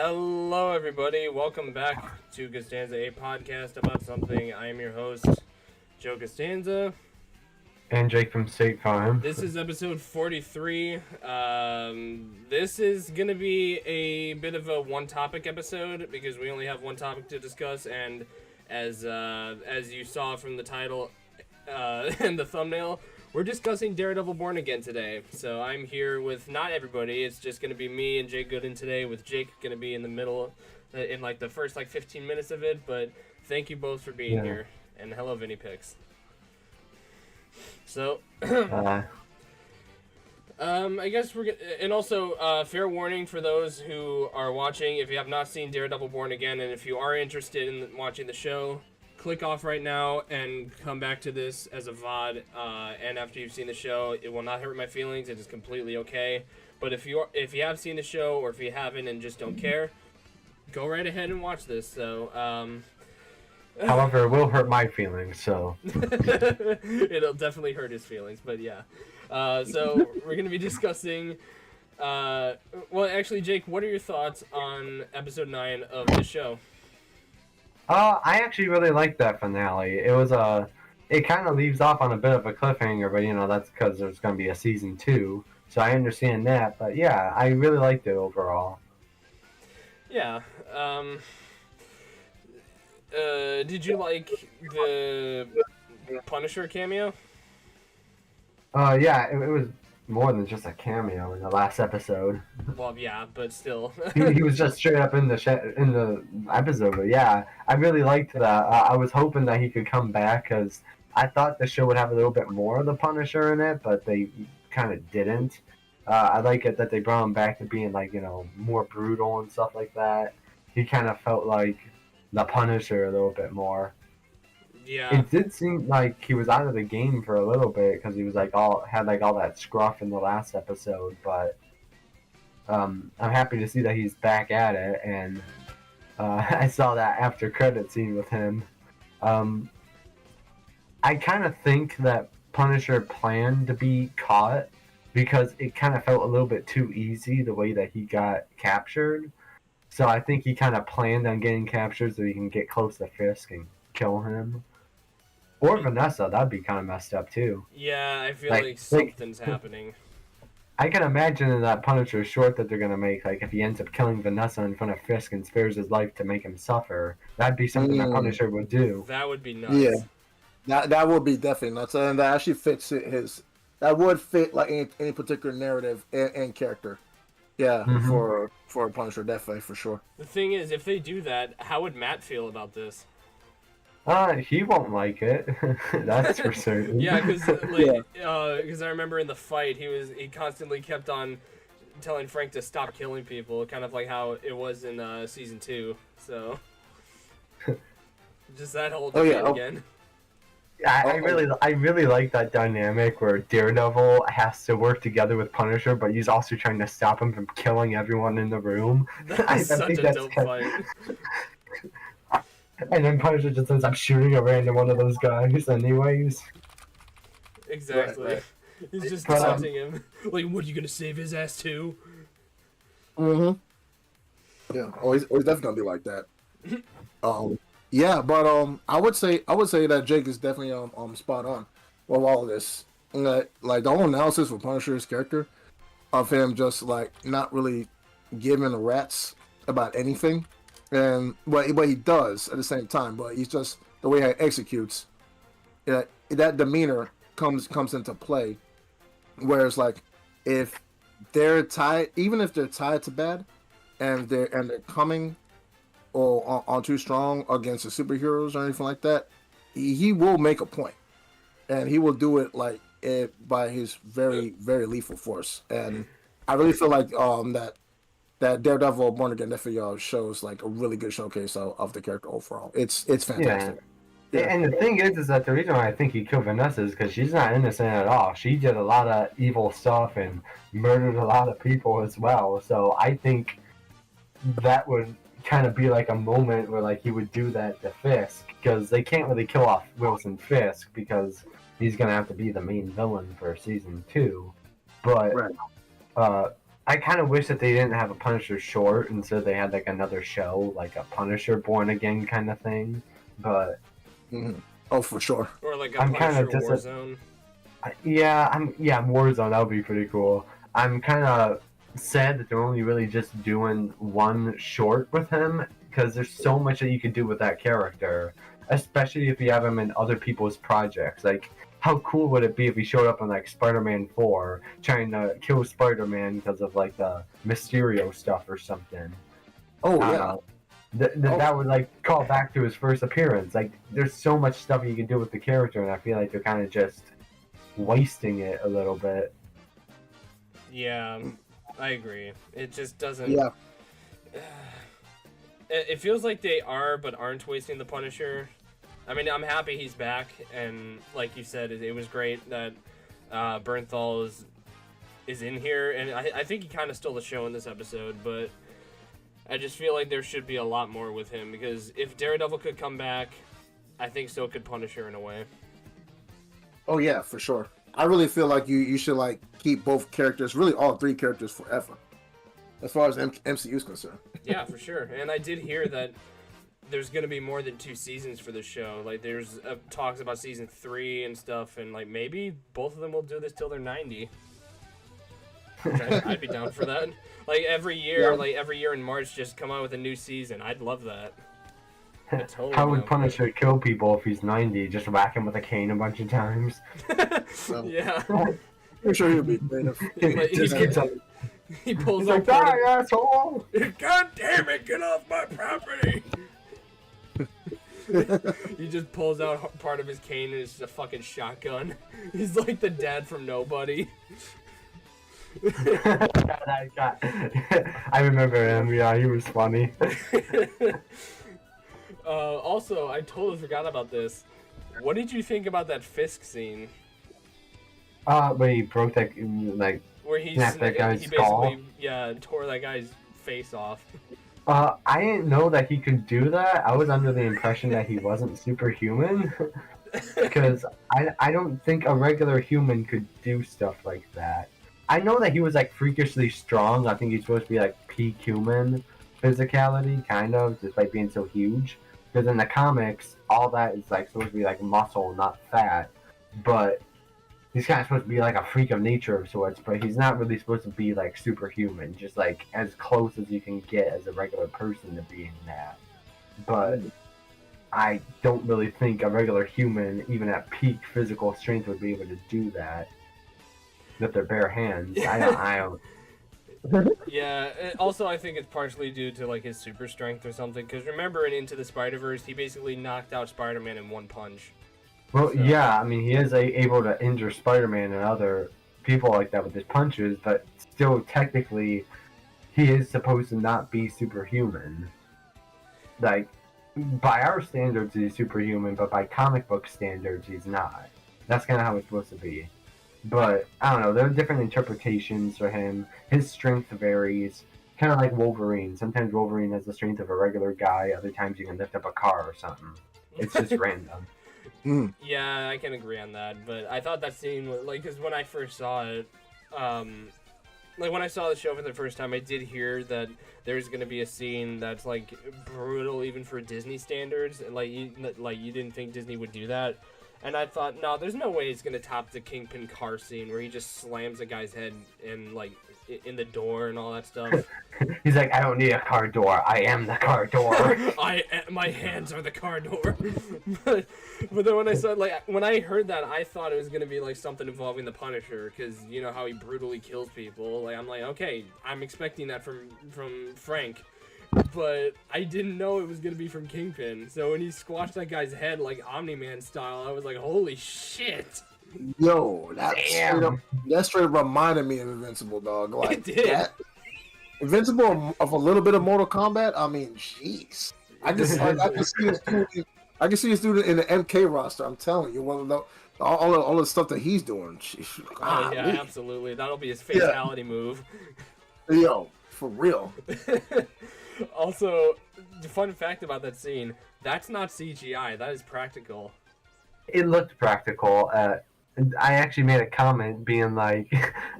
Hello, everybody. Welcome back to Costanza, a podcast about something. I am your host, Joe Costanza. And Jake from State Farm. This is episode 43. This is going to be a bit of a one-topic episode because we only have one topic to discuss, and as you saw from the title and the thumbnail, we're discussing Daredevil Born Again today. So I'm here with not everybody. It's just going to be me and Jake Gooden today, with Jake going to be in the middle, in like the first 15 minutes of it. But thank you both for being here. And hello, Vinny Picks. So, I guess we're and also fair warning for those who are watching: if you have not seen Daredevil Born Again, and if you are interested in watching the show, click off right now and come back to this as a VOD. And after you've seen the show, it will not hurt my feelings. It is completely okay. But if you have seen the show, or if you haven't and just don't care, go right ahead and watch this. So. However, it will hurt my feelings, so. It'll definitely hurt his feelings, but yeah. So we're going to be discussing... well, actually, Jake, what are your thoughts on episode 9 of the show? I actually really liked that finale. It was it kind of leaves off on a bit of a cliffhanger, but that's because there's going to be a season 2, so I understand that. But yeah, I really liked it overall. Yeah, did you like the Punisher cameo? Yeah, it was more than just a cameo in the last episode. Well, yeah, but still. he was just straight up in the episode, but yeah, I really liked that. I was hoping that he could come back, because I thought the show would have a little bit more of the Punisher in it, but they kind of didn't. I like it that they brought him back to being more brutal and stuff like that. He kind of felt like the Punisher a little bit more. Yeah. It did seem like he was out of the game for a little bit, because he was had all that scruff in the last episode, but I'm happy to see that he's back at it, and I saw that after credit scene with him. I kind of think that Punisher planned to be caught, because it kind of felt a little bit too easy the way that he got captured. So I think he kind of planned on getting captured so he can get close to Fisk and kill him. Or Vanessa, that'd be kind of messed up too. Yeah, I feel like something's happening. I can imagine in that Punisher short that they're going to make, if he ends up killing Vanessa in front of Fisk and spares his life to make him suffer, that'd be something that Punisher would do. That would be nuts. Yeah, that would be definitely nuts. And that actually fits that would fit any particular narrative and character. Yeah, for Punisher, definitely, for sure. The thing is, if they do that, how would Matt feel about this? He won't like it. That's for certain. Yeah, because I remember in the fight, he constantly kept on telling Frank to stop killing people, kind of like how it was in season 2. So just that whole thing again. I really like that dynamic where Daredevil has to work together with Punisher, but he's also trying to stop him from killing everyone in the room. That's such a dope fight. And then Punisher just ends up shooting a random one of those guys anyways. Exactly. Right. He's just taunting him. Like, what, are you gonna save his ass too? Yeah, always definitely gonna be like that. Yeah, but I would say that Jake is definitely spot on with all of this. The whole analysis for Punisher's character, of him just not really giving a rat's about anything, and what he does at the same time, but he's just the way he executes. That demeanor comes into play, whereas if they're tied, even if they're tied to bad, and they're coming or on too strong against the superheroes or anything like that, he will make a point, and he will do it by his very, very lethal force. And I really feel like that Daredevil Born Again definitely shows a really good showcase of the character overall. It's fantastic. Yeah. And the thing is that the reason why I think he killed Vanessa is because she's not innocent at all. She did a lot of evil stuff and murdered a lot of people as well. So I think that would kind of be a moment where he would do that to Fisk, because they can't really kill off Wilson Fisk because he's gonna have to be the main villain for season 2. But I kind of wish that they didn't have a Punisher short, and so they had like another show, like a Punisher Born Again kind of thing. But Oh, for sure. Or like a I'm Punisher kinda Warzone. Warzone. That would be pretty cool. I'm kind of sad that they're only really just doing one short with him because there's so much that you could do with that character, especially if you have him in other people's projects. Like, how cool would it be if he showed up in like Spider-Man 4 trying to kill Spider-Man because of like the Mysterio stuff or something? Oh, I don't yeah. know. That would like call back to his first appearance. Like, there's so much stuff you can do with the character, and I feel like they're kind of just wasting it a little bit. Yeah, I agree. It just doesn't. Yeah. It feels like they are, but aren't wasting the Punisher. I mean, I'm happy he's back, and like you said, it was great that Bernthal is in here, and I think he kind of stole the show in this episode, but I just feel like there should be a lot more with him, because if Daredevil could come back, I think so could Punisher in a way. Oh, yeah, for sure. I really feel like you should like keep both characters, really all three characters, forever, as far as MCU is concerned. Yeah, for sure. And I did hear that there's gonna be more than 2 seasons for the show. Like, there's talks about season 3 and stuff, and like maybe both of them will do this till they're 90. Which I'd be down for that. Like every year in March, just come out with a new season. I'd love that. Totally How would Punisher kill people if he's 90? Just whack him with a cane a bunch of times? Yeah. I'm sure he'll be creative. He pulls He's out like, part die, asshole! God damn it, get off my property! He just pulls out part of his cane and it's just a fucking shotgun. He's like the dad from Nobody. That guy. I remember him, yeah, he was funny. Also, I totally forgot about this. What did you think about that Fisk scene? But he broke that, like, Where he snapped that guy's skull? basically, tore that guy's face off. I didn't know that he could do that. I was under the impression that he wasn't superhuman. Because I don't think a regular human could do stuff like that. I know that he was, like, freakishly strong. I think he's supposed to be, like, peak human physicality, kind of, despite being so huge. Because in the comics, all that is, like, supposed to be, like, muscle, not fat. But he's kind of supposed to be, like, a freak of nature of sorts, but he's not really supposed to be, like, superhuman. Just, like, as close as you can get as a regular person to being that. But I don't really think a regular human, even at peak physical strength, would be able to do that with their bare hands. I don't. Yeah, also I think it's partially due to like his super strength or something, because remember in Into the Spider-Verse, he basically knocked out Spider-Man in one punch. Well, So- yeah, I mean, he is able to injure Spider-Man and other people like that with his punches, but still, technically, he is supposed to not be superhuman. Like, by our standards, he's superhuman, but by comic book standards, he's not. That's kind of how it's supposed to be. But, I don't know, there are different interpretations for him. His strength varies. Kind of like Wolverine. Sometimes Wolverine has the strength of a regular guy, other times you can lift up a car or something. It's just random. Yeah, I can agree on that, but I thought that scene was, like, because when I first saw it, like, when I saw the show for the first time, I did hear that there's going to be a scene that's, like, brutal even for Disney standards, and, like, you didn't think Disney would do that. And I thought, no, there's no way it's gonna top the Kingpin car scene where he just slams a guy's head in like in the door and all that stuff. He's like, I don't need a car door. I am the car door. My hands are the car door. but then when I heard that, I thought it was gonna be like something involving the Punisher, because you know how he brutally kills people. Like, I'm like, okay, I'm expecting that from Frank. But I didn't know it was gonna be from Kingpin. So when he squashed that guy's head like Omni-Man style, I was like, holy shit! Yo, that straight up reminded me of Invincible, dog. Like, It did. That, Invincible of a little bit of Mortal Kombat. I mean, jeez. I can see this dude in the MK roster. I'm telling you, all the stuff that he's doing. Oh yeah, absolutely. That'll be his fatality move. Yo, for real. Also, the fun fact about that scene, that's not CGI, that is practical. It looked practical. I actually made a comment being like,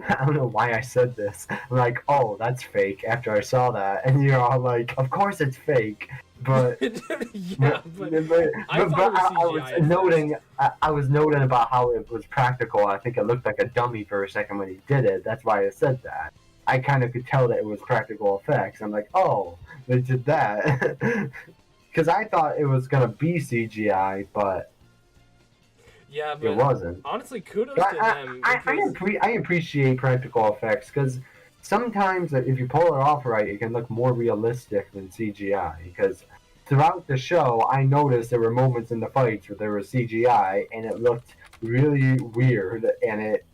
I don't know why I said this. I'm like, oh, that's fake after I saw that. And you're all like, of course it's fake. But yeah, but I thought but it was I CGI was at noting first. I was noting about how it was practical. I think it looked like a dummy for a second when he did it. That's why I said that. I kind of could tell that it was practical effects. I'm like, oh, they did that. Because I thought it was gonna be CGI, but Yeah, it but wasn't. honestly, kudos But to them because I appreciate practical effects because sometimes if you pull it off right, it can look more realistic than CGI. Because throughout the show, I noticed there were moments in the fights where there was CGI and it looked really weird and it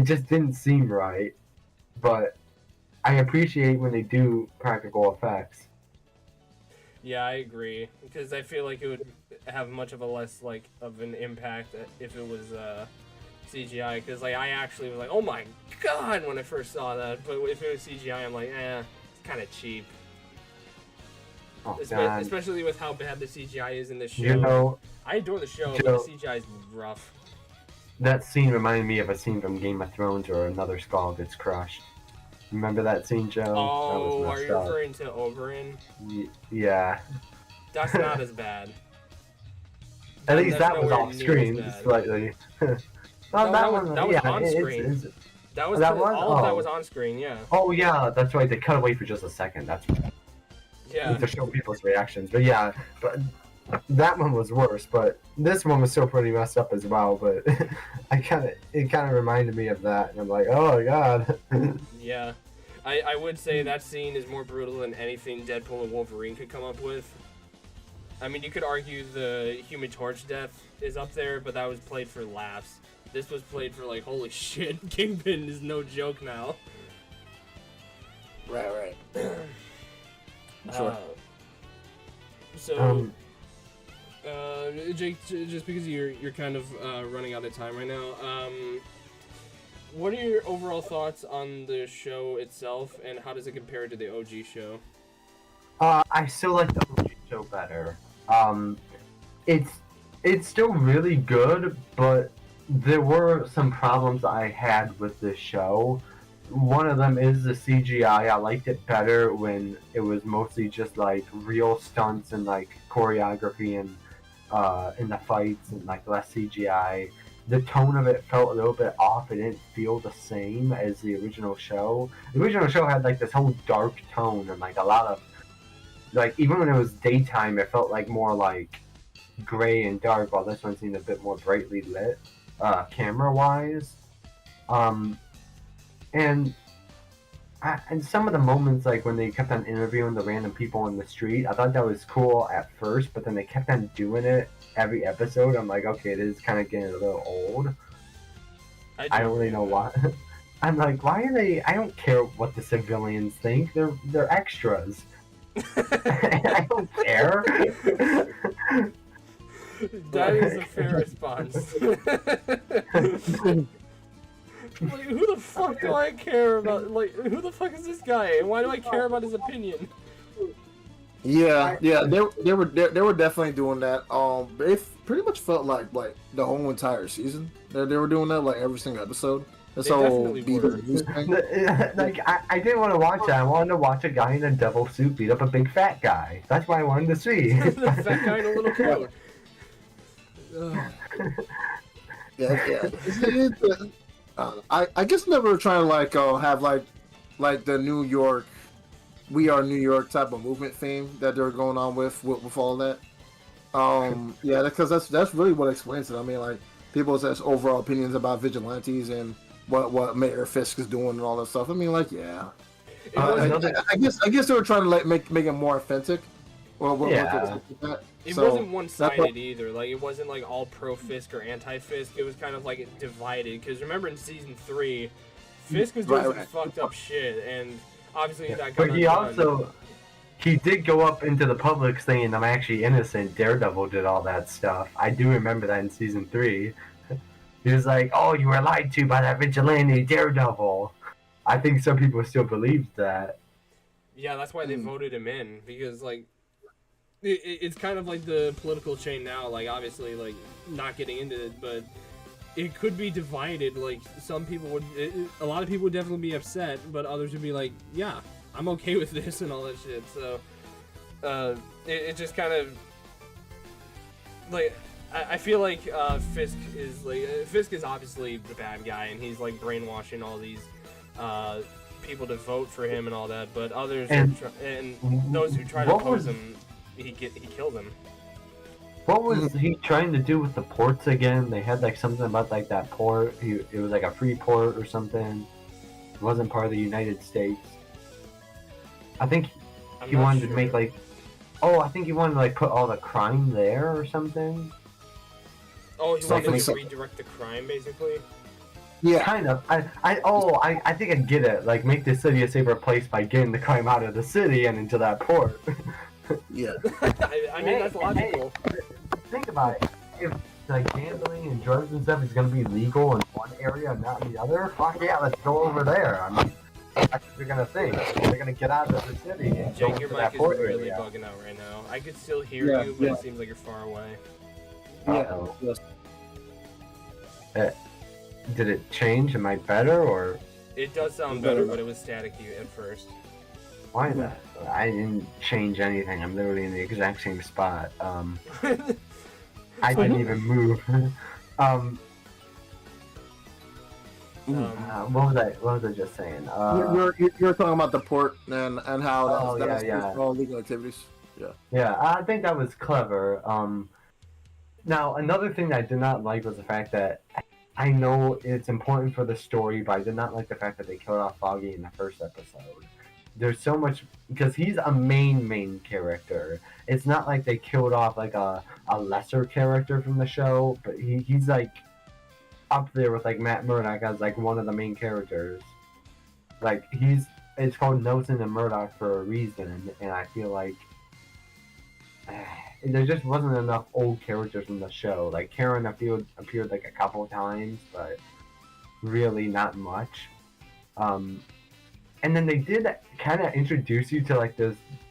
just didn't seem right. But I appreciate when they do practical effects. yeah, I agree because I feel like it would have much of a less like of an impact if it was CGI. Because like I actually was like, oh my god, when I first saw that. But if it was CGI, I'm like, it's kind of cheap. Oh, God. Especially with how bad the CGI is in this show. You know, I adore the show, Joe, but the CGI is rough. that scene reminded me of a scene from Game of Thrones where another skull gets crushed. Remember that scene, Joe? Oh, that are was you messed up. referring to Oberyn? Yeah. That's not as bad. At least That's that was nowhere off near screen as bad. slightly. No, that was on screen. That was all of that was on screen. Yeah. Oh yeah, that's right. They cut away for just a second. That's Yeah. to show people's reactions. But yeah, but that one was worse. But this one was still pretty messed up as well. But it kind of reminded me of that, and I'm like, oh my god. Yeah. I would say that scene is more brutal than anything Deadpool and Wolverine could come up with. I mean, you could argue the Human Torch death is up there, but that was played for laughs. This was played for like, holy shit, Kingpin is no joke now. Right. Sure. Jake, just because you're kind of running out of time right now, what are your overall thoughts on the show itself, and how does it compare to the OG show? I still like the OG show better. It's still really good, but there were some problems I had with the show. One of them is the CGI. I liked it better when it was mostly just like real stunts and like choreography and in the fights and like less CGI. The tone of it felt a little bit off. It didn't feel the same as the original show. The original show had like this whole dark tone and like a lot of like even when it was daytime, it felt like more like gray and dark, while this one seemed a bit more brightly lit, camera wise. And and some of the moments, like when they kept on interviewing the random people on the street, I thought that was cool at first, but then they kept on doing it every episode. I'm like, okay, this is kind of getting a little old. I don't really know why. I'm like, why are they? I don't care what the civilians think. They're extras. I don't care. That is a fair response. Like, who the fuck do I care about? Like, who the fuck is this guy, and why do I care about his opinion? Yeah, they were definitely doing that. It pretty much felt like the whole entire season. They were doing that like every single episode. That's They all. definitely were. Like I didn't want to watch that. I wanted to watch a guy in a devil suit beat up a big fat guy. That's what I wanted to see. The fat guy in a little coat. I guess they were trying to like have like the New York, We Are New York type of movement theme that they're going on with all that. Yeah, because that's really what explains it. I mean, like people's overall opinions about vigilantes and what Mayor Fisk is doing and all that stuff. I mean, like I guess they were trying to like make it more authentic. It wasn't one-sided either. Like, it wasn't like all pro-Fisk or anti-Fisk. It was kind of like divided. Because remember in season 3, Fisk was doing some fucked up shit, and obviously that got But he did go up into the public saying, "I'm actually innocent. Daredevil did all that stuff." I do remember that in season 3. He was like, "Oh, you were lied to by that vigilante Daredevil." I think some people still believed that. Yeah, that's why they voted him in, because like it's kind of like the political chain now. Like, obviously, like, not getting into it, but it could be divided. Like some people would, a lot of people would definitely be upset, but others would be like, yeah, I'm okay with this and all that shit. So it just kind of like I feel like Fisk is obviously the bad guy, and he's like brainwashing all these people to vote for him and all that. But others and those who try to oppose him, he kills them. What was he trying to do with the ports again? They had like something about like that port. It was like a free port or something. It wasn't part of the United States. I think he wanted to make like, I think he wanted to like put all the crime there or something. Oh, he wanted to redirect the crime, basically. Yeah, kind of. I think I get it. Like, make the city a safer place by getting the crime out of the city and into that port. Yeah. I mean, that's logical. Hey, think about it. If like gambling and drugs and stuff is gonna be legal in one area and not in the other, fuck yeah, let's go over there. I mean, that's what they're gonna think. They're gonna get out of the city and Jake, go your to mic that is port really area. bugging out right now. I could still hear you, but it seems like you're far away. Uh-oh. Yeah. Did it change? Am I better or? It does sound better, but it was staticky at first. Why that? I didn't change anything. I'm literally in the exact same spot. I didn't even move. What was I just saying? You're talking about the port and how that's all legal activities. Yeah. Yeah, I think that was clever. Now another thing that I did not like was the fact that I know it's important for the story, but I did not like the fact that they killed off Foggy in the first episode. There's so much because he's a main character. It's not like they killed off like a lesser character from the show, but he's like up there with like Matt Murdock as like one of the main characters. Like it's called Nelson and Murdoch for a reason, and I feel like there just wasn't enough old characters in the show. Like Karen appeared like a couple times, but really not much. And then they did kind of introduce you to like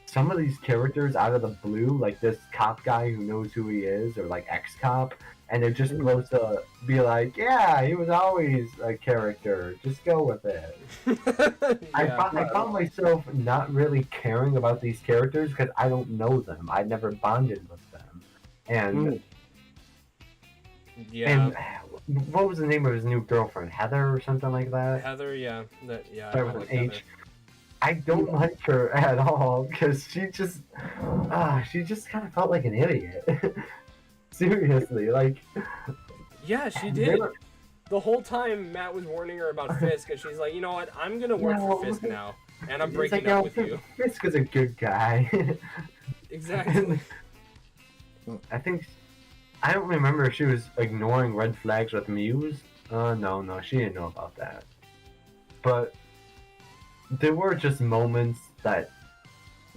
some of these characters out of the blue, like this cop guy who knows who he is, or like ex-cop, and they're just supposed to be like, yeah, he was always a character, just go with it. Yeah. I found myself not really caring about these characters because I don't know them. I never bonded with them. And yeah. And what was the name of his new girlfriend? Heather or something like that? Heather, yeah. Started with an H. I don't like her at all because she just kind of felt like an idiot. Seriously, like. Yeah, she did. The whole time Matt was warning her about Fisk, and she's like, you know what? I'm gonna work for Fisk now, and I'm breaking up with you. Fisk is a good guy. Exactly. I don't remember if she was ignoring red flags with Muse. No, she didn't know about that. But there were just moments that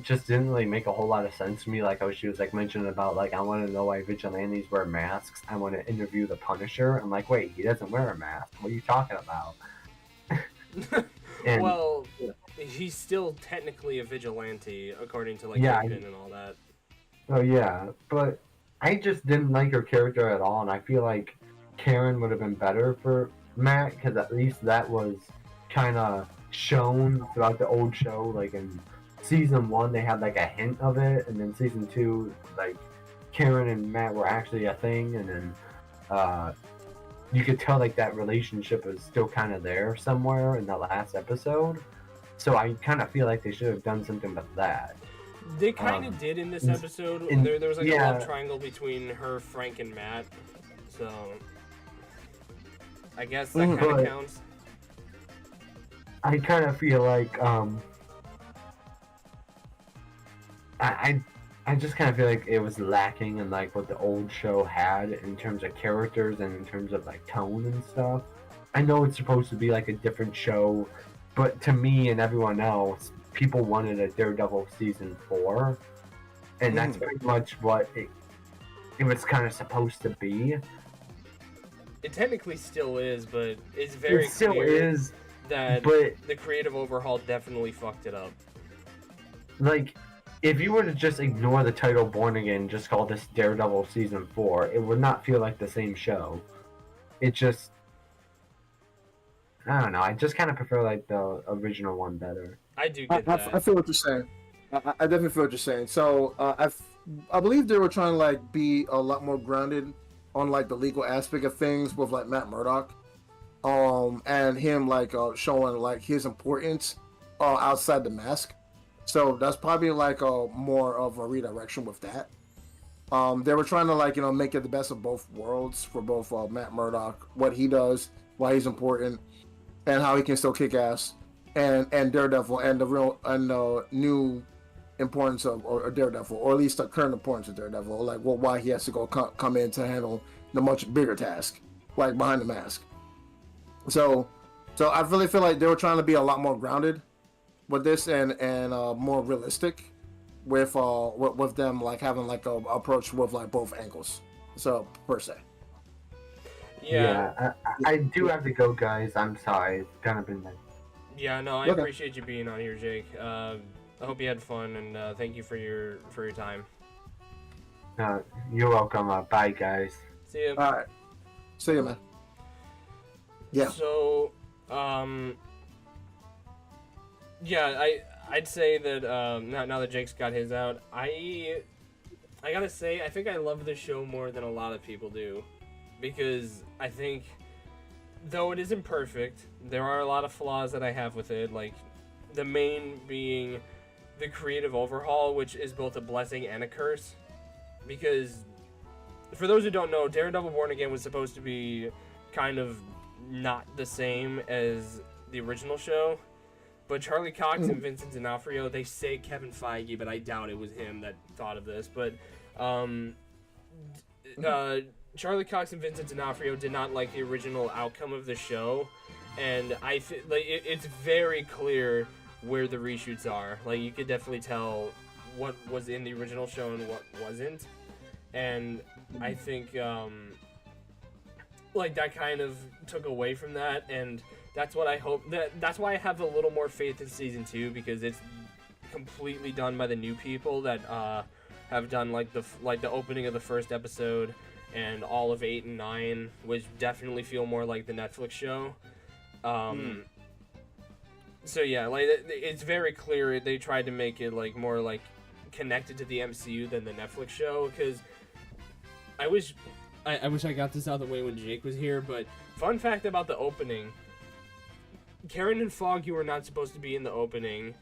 just didn't really make a whole lot of sense to me. Like how she was like mentioning about like, I want to know why vigilantes wear masks. I want to interview the Punisher. I'm like, wait, he doesn't wear a mask. What are you talking about? Well, he's still technically a vigilante according to like Kingpin and all that. Oh yeah, but I just didn't like her character at all, and I feel like Karen would have been better for Matt, because at least that was kind of shown throughout the old show. Like in season 1, they had like a hint of it, and then season 2, like Karen and Matt were actually a thing, and then you could tell like that relationship is still kind of there somewhere in the last episode. So I kind of feel like they should have done something with that. They kind of did in this episode. There was like a love triangle between her, Frank, and Matt. So I guess that kind of counts. I kind of feel like I just kind of feel like it was lacking in like what the old show had in terms of characters and in terms of like tone and stuff. I know it's supposed to be like a different show, but to me and everyone else, people wanted a Daredevil season 4, and that's pretty much what it was kind of supposed to be. It technically still is, but it's very clear that the creative overhaul definitely fucked it up. Like, if you were to just ignore the title Born Again, just call this Daredevil season 4, it would not feel like the same show. it just, I don't know. I just kind of prefer like the original one better. I do I, get I, that. I feel what you're saying. I definitely feel what you're saying. So I believe they were trying to like be a lot more grounded on like the legal aspect of things with like Matt Murdock, and him like showing like his importance outside the mask. So that's probably like a more of a redirection with that. They were trying to like make it the best of both worlds for both Matt Murdock, what he does, why he's important, and how he can still kick ass, and Daredevil, and the real and the new importance of or Daredevil, or at least the current importance of Daredevil, like why he has to go come in to handle the much bigger task, like behind the mask. So, I really feel like they were trying to be a lot more grounded with this and more realistic with them like having like a approach with like both angles. So per se. Yeah. I do have to go, guys. I'm sorry. It's kind of been like. Yeah, no, I Okay. appreciate you being on here, Jake. I hope you had fun, and thank you for your time. You're welcome. Bye, guys. See ya. All right. See you, man. Yeah. So, yeah, I'd say that now that Jake's got his out, I gotta say I think I love the show more than a lot of people do, because I think though it isn't perfect, there are a lot of flaws that I have with it. Like the main being the creative overhaul, which is both a blessing and a curse, because for those who don't know, Daredevil Born Again was supposed to be kind of not the same as the original show, but Charlie Cox and Vincent D'Onofrio, they say Kevin Feige, but I doubt it was him that thought of this, but Charlie Cox and Vincent D'Onofrio did not like the original outcome of the show, and it's very clear where the reshoots are. Like, you could definitely tell what was in the original show and what wasn't, and I think like that kind of took away from that, and that's what I hope. That's why I have a little more faith in season 2, because it's completely done by the new people that have done like the opening of the first episode and all of 8 and 9, which definitely feel more like the Netflix show. So yeah, like it's very clear they tried to make it like more like connected to the MCU than the Netflix show, because I wish I got this out of the way when Jake was here, but fun fact about the opening, Karen and Foggy were not supposed to be in the opening.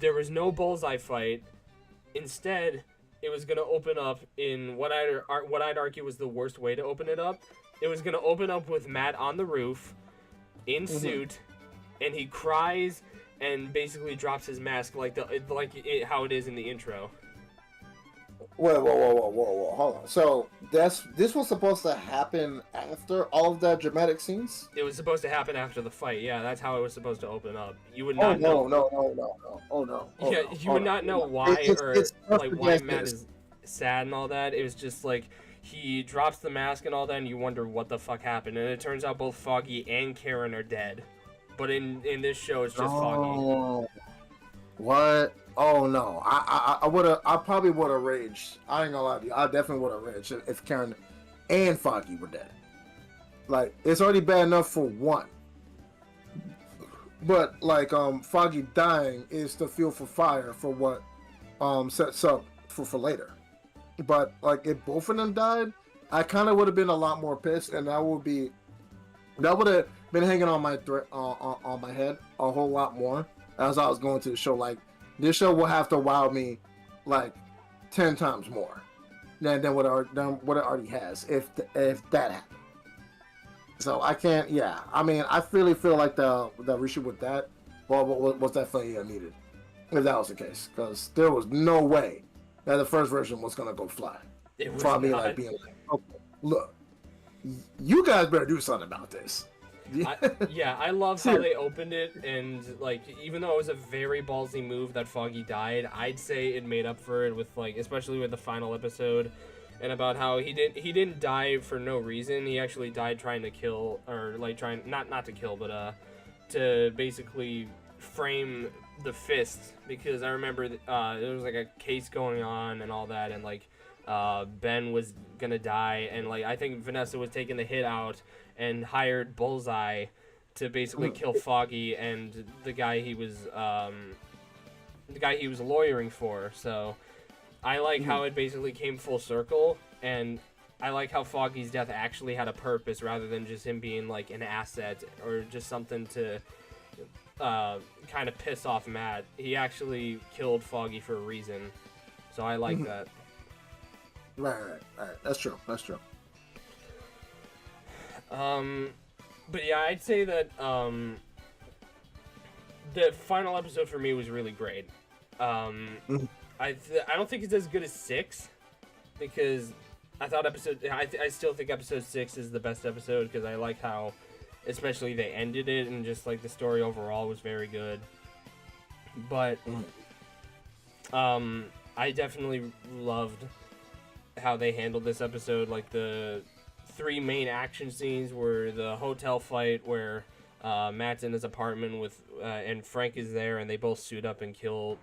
There was no bullseye fight. Instead, it was going to open up in what I'd argue was the worst way to open it up. It was going to open up with Matt on the roof, in suit, and he cries and basically drops his mask how it is in the intro. Whoa, hold on. So this was supposed to happen after all of that dramatic scenes? It was supposed to happen after the fight. Yeah, that's how it was supposed to open up. You would Oh not know. no. Oh no. Yeah, you would not know why It's like why perfect Matt as is sad and all that. It was just like he drops the mask and all that, and you wonder what the fuck happened. And it turns out both Foggy and Karen are dead. But in this show, it's just Foggy. What? Oh no. I probably would have raged. I ain't gonna lie to you. I definitely would have raged if Karen and Foggy were dead. Like, it's already bad enough for one. But like Foggy dying is the fuel for fire for what sets up for later. But like if both of them died, I kind of would have been a lot more pissed, and that would have been hanging on my on my head a whole lot more as I was going to the show. Like, this show will have to wow me like 10 times more than what it already has if that happened. So I can't. Yeah, I mean, I really feel like the reshoot with that was definitely needed if that was the case, because there was no way that the first version was gonna go fly. It was Probably not. like being like, okay, look, you guys better do something about this. I love how they opened it, and like even though it was a very ballsy move that Foggy died, I'd say it made up for it with like, especially with the final episode, and about how he didn't die for no reason. He actually died trying to kill, or like trying not to kill, but to basically frame the fist, because I remember there was like a case going on and all that, and like Ben was gonna die, and like I think Vanessa was taking the hit out and hired Bullseye to basically kill Foggy and the guy he was lawyering for. So I like how it basically came full circle, and I like how Foggy's death actually had a purpose rather than just him being like an asset or just something to kind of piss off Matt. He actually killed Foggy for a reason, so I like that. Right. That's true. But yeah, I'd say that the final episode for me was really great. I don't think it's as good as 6 because I still think episode 6 is the best episode because I like how especially they ended it and just like the story overall was very good. But I definitely loved how they handled this episode. Like the 3 main action scenes were the hotel fight where Matt's in his apartment with and Frank is there and they both suit up and kill.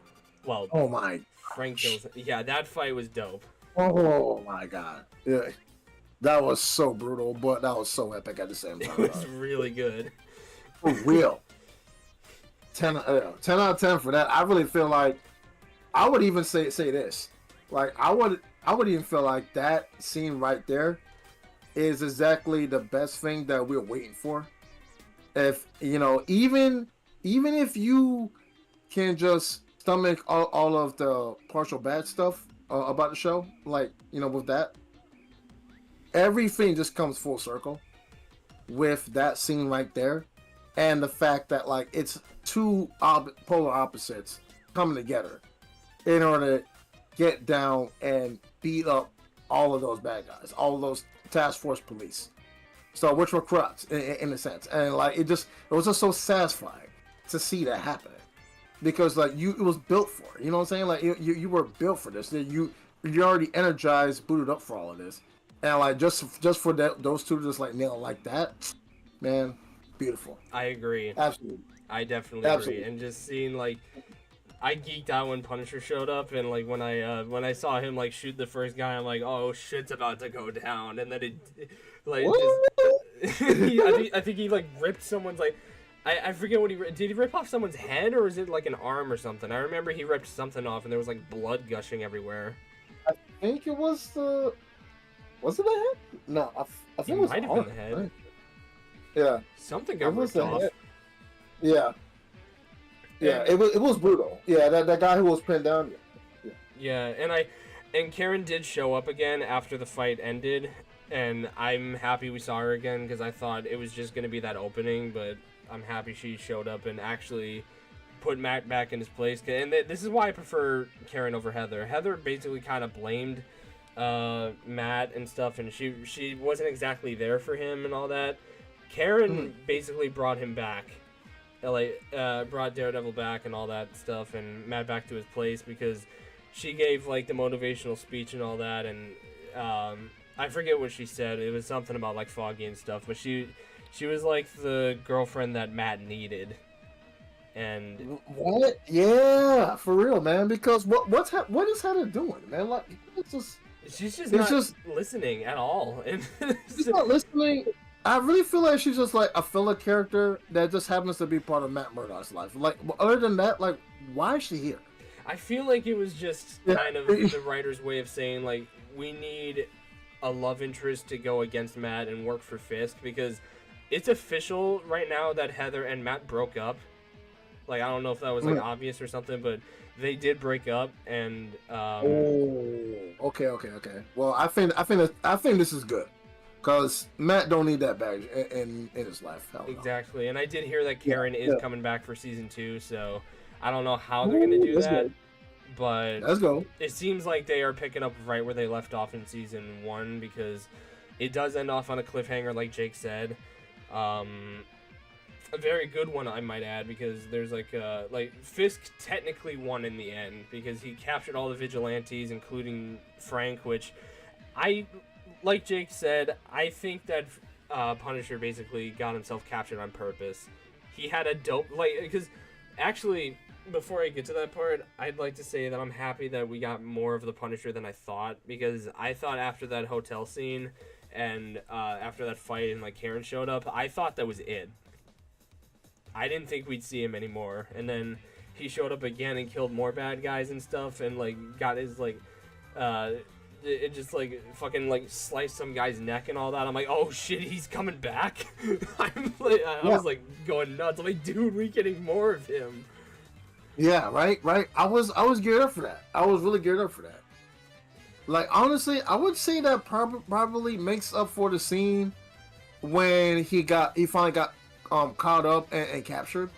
Well, oh my! Frank kills. Yeah, that fight was dope. Oh my god! Yeah, that was so brutal, but that was so epic at the same time. It was really good. For real. 10 out of 10 for that. I really feel like I would even say this. Like I would even feel like that scene right there is exactly the best thing that we're waiting for. If even if you can just stomach all of the partial bad stuff about the show, like with that, everything just comes full circle with that scene right there, and the fact that like it's 2 polar opposites coming together in order to get down and beat up all of those bad guys, all of those task force police, so which were corrupt in a sense, and like it was just so satisfying to see that happening because like it was built for it, you know what I'm saying? Like you were built for this. You're already energized, booted up for all of this, and like just for those two just like nail it like that, man, beautiful. I agree. Absolutely. I definitely agree. And just seeing like I geeked out when Punisher showed up, and like when I saw him like shoot the first guy, I'm like, oh shit's about to go down, and then it like just, I think he like ripped someone's like I forget what did he rip off someone's head or is it like an arm or something? I remember he ripped something off and there was like blood gushing everywhere. I think it was the the head? No, I think it was might have been the head. Right? Yeah, something got ripped off. Head. Yeah. Yeah, it was brutal. Yeah, that guy who was pinned down. Yeah, and Karen did show up again after the fight ended, and I'm happy we saw her again because I thought it was just gonna be that opening, but I'm happy she showed up and actually put Matt back in his place. And this is why I prefer Karen over Heather. Heather basically kind of blamed Matt and stuff, and she wasn't exactly there for him and all that. Karen basically brought him back. Brought Daredevil back and all that stuff and Matt back to his place because she gave like the motivational speech and all that, and I forget what she said. It was something about like Foggy and stuff, but she was like the girlfriend that Matt needed. And what? Yeah, for real, man. Because what is Heather doing, man? Like she's just not listening at all, and she's not listening. I really feel like she's just like a filler character that just happens to be part of Matt Murdock's life. Like, other than that, like, why is she here? I feel like it was just kind of the writer's way of saying, like, we need a love interest to go against Matt and work for Fisk because it's official right now that Heather and Matt broke up. Like, I don't know if that was like obvious or something, but they did break up, and okay. Well, I think this is good. Because Matt don't need that baggage in his life. Exactly. And I did hear that Karen is coming back for season 2, so I don't know how they're going to do that. Good. But let's go. It seems like they are picking up right where they left off in season 1 because it does end off on a cliffhanger, like Jake said. A very good one, I might add, because there's like Fisk technically won in the end because he captured all the vigilantes, including Frank, which like Jake said, I think that Punisher basically got himself captured on purpose. He had a dope, because actually, before I get to that part, I'd like to say that I'm happy that we got more of the Punisher than I thought, because I thought after that hotel scene and after that fight and like Karen showed up, I thought that was it. I didn't think we'd see him anymore, and then he showed up again and killed more bad guys and stuff, and like got his like it just like fucking like sliced some guy's neck and all that. I'm like, oh shit, he's coming back. I was like going nuts. I'm like, dude, we're getting more of him. Yeah, right. I was geared up for that. I was really geared up for that. Like honestly, I would say that probably makes up for the scene when he finally got caught up and captured.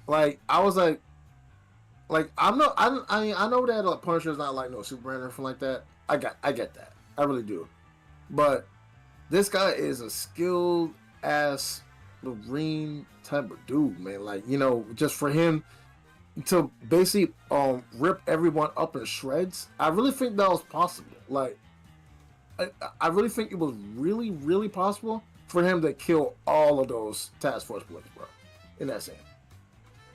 Like I was like I know that Punisher's not like no Superman or anything like that. I get that. I really do. But this guy is a skilled ass Marine type of dude, man. Like, you know, just for him to basically rip everyone up in shreds, I really think that was possible. Like I really think it was really, really possible for him to kill all of those task force boys, bro. In that scene.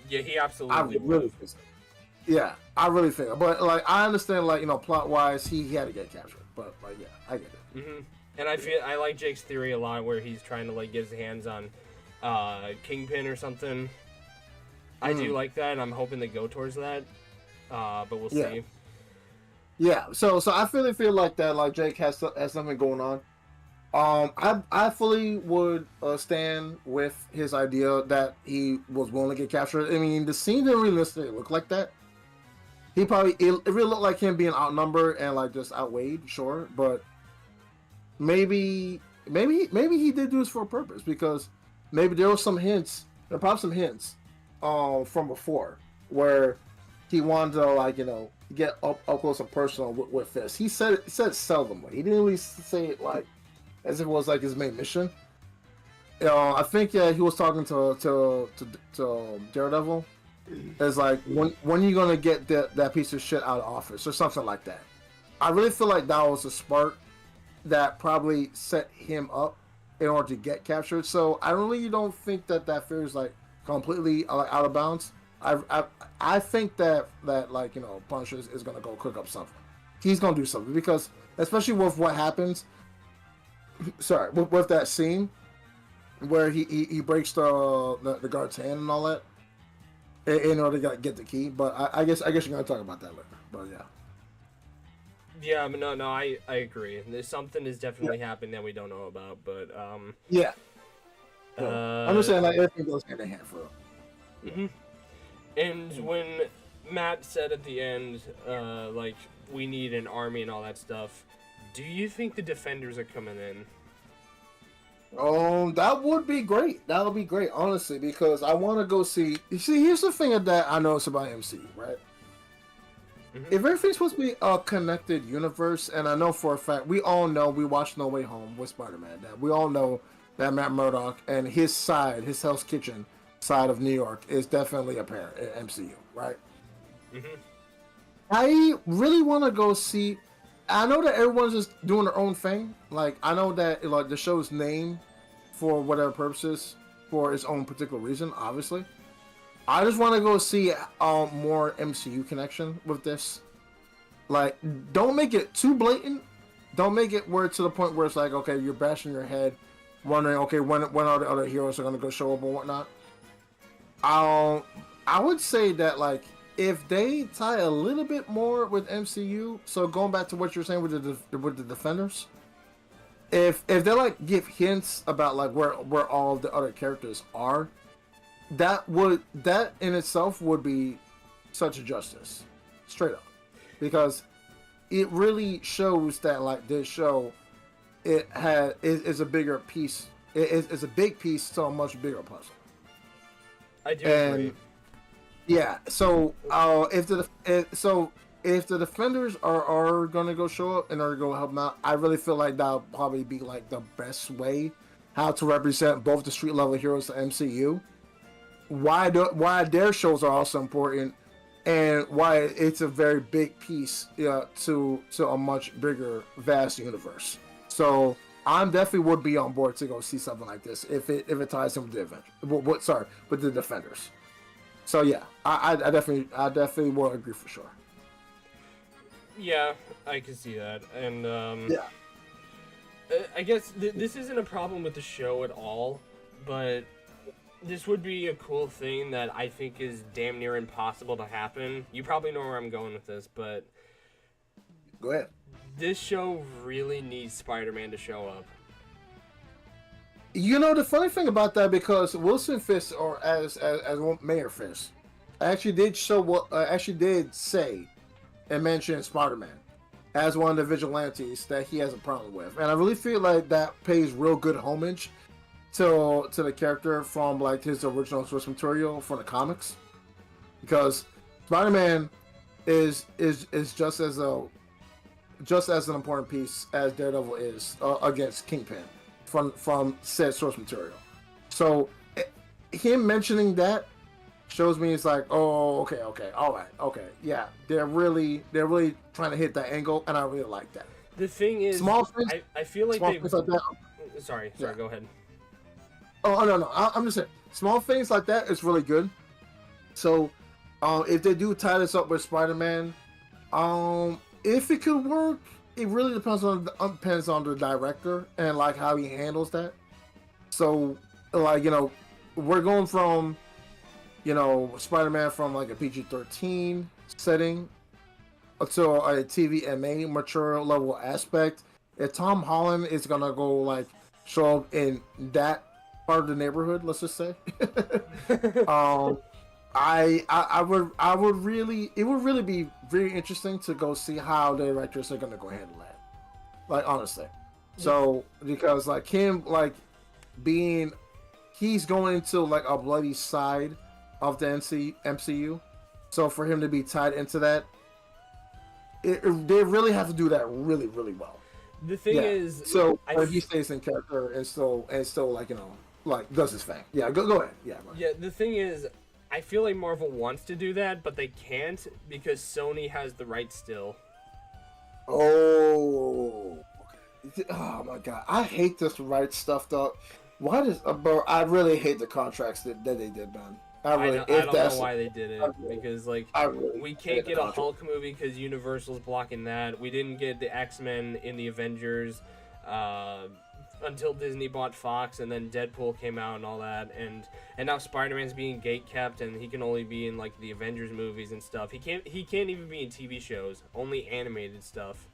Yeah, he absolutely really think so. Yeah, I really think. But like, I understand, like, you know, plot wise, he had to get captured. But like, yeah, I get it. Mm-hmm. And I like Jake's theory a lot, where he's trying to like get his hands on Kingpin or something. I do like that, and I'm hoping they go towards that. But we'll see. Yeah. So I really feel like that. Like Jake has something going on. I fully would stand with his idea that he was willing to get captured. I mean, the scene didn't really necessarily look like that. It really looked like him being outnumbered and like just outweighed, sure, but maybe he did do this for a purpose, because maybe there were probably some hints from before where he wanted to, like, you know, get up close and personal with this. He said it seldomly. He didn't really say it like as if it was like his main mission. I think he was talking to Daredevil. It's like, when are you gonna get that piece of shit out of office or something like that. I really feel like that was a spark that probably set him up in order to get captured. So I really don't think that fear is like completely out of bounds. I think that like, you know, Punisher is gonna go cook up something. He's gonna do something, because especially with what happens. Sorry, with that scene where he breaks the guard's hand and all that in order to get the key. But I guess you're gonna talk about that later. But yeah. Yeah, but no, I agree. There's something is definitely happening that we don't know about, but yeah. I'm just saying, like, everything goes hand in hand for him. And when Matt said at the end, like, we need an army and all that stuff, do you think the Defenders are coming in? That would be great. That would be great, honestly, because I want to go see. You see, here's the thing that I notice about MCU, right? If everything's supposed to be a connected universe, and I know for a fact, we all know, we watched No Way Home with Spider-Man, that we all know that Matt Murdock and his Hell's Kitchen side of New York is definitely apparent in MCU, right? I really want to go see. I know that everyone's just doing their own thing. Like, I know that, like, the show's named for whatever purposes, for its own particular reason, obviously. I just want to go see more MCU connection with this. Like, don't make it too blatant. Don't make it where it's to the point where it's like, okay, you're bashing your head, wondering, okay, when are the other heroes are going to go show up and whatnot. I would say that, like, if they tie a little bit more with MCU, so going back to what you're saying with the Defenders, if they like give hints about like where all the other characters are, that in itself would be such a justice, straight up, because it really shows that, like, this show is a bigger piece. It's a big piece to a much bigger puzzle. I do agree. Yeah, so if the Defenders are gonna go show up and are gonna help them out, I really feel like that'll probably be like the best way how to represent both the street level heroes of the MCU. Why their shows are also important, and why it's a very big piece to a much bigger, vast universe. So I'm definitely would be on board to go see something like this if it ties in with the Avengers. With the Defenders. So yeah, I definitely will agree for sure. Yeah, I can see that, and Yeah. I guess this isn't a problem with the show at all, but this would be a cool thing that I think is damn near impossible to happen. You probably know where I'm going with this, but Go ahead. this show really needs Spider-Man to show up. You know the funny thing about that, because Wilson Fisk, or as Mayor Fisk, actually did say and mention Spider-Man as one of the vigilantes that he has a problem with, and I really feel like that pays real good homage to the character from like his original source material from the comics, because Spider-Man is just as an important piece as Daredevil is against Kingpin from said source material. So him mentioning that shows me it's like, oh, okay, all right, okay, yeah, they're really trying to hit that angle, and I really like that. The thing is, Small things, I feel like small they. things like that. Sorry, Yeah. go ahead. Oh no, I'm just saying, small things like that is really good. So, if they do tie this up with Spider-Man, if it could work, it really depends on the director and like how he handles that. So, like, we're going from, Spider-Man from like a PG-13 setting to a TVMA mature level aspect. If Tom Holland is gonna go like show up in that part of the neighborhood, let's just say, I would really, it would really be very interesting to go see how the directors are gonna go handle that. Like, honestly. So, because like him, like he's going into like a bloody side of the MCU. So for him to be tied into that, they really have to do that really, really well. The thing is, so if he stays in character and still like like does his thing. Yeah, go ahead. Yeah. Right. Yeah, the thing is, I feel like Marvel wants to do that, but they can't because Sony has the rights still. Oh. Okay. Oh my god, I hate this right stuff though. Why does bro? I really hate the contracts that they did, man. I don't know why they did it, because like really we can't get a Hulk movie because Universal's blocking that. We didn't get the X-Men in the Avengers until Disney bought Fox, and then Deadpool came out and all that, and now Spider-Man's being gatekept, and he can only be in like the Avengers movies and stuff. He can't even be in TV shows, only animated stuff.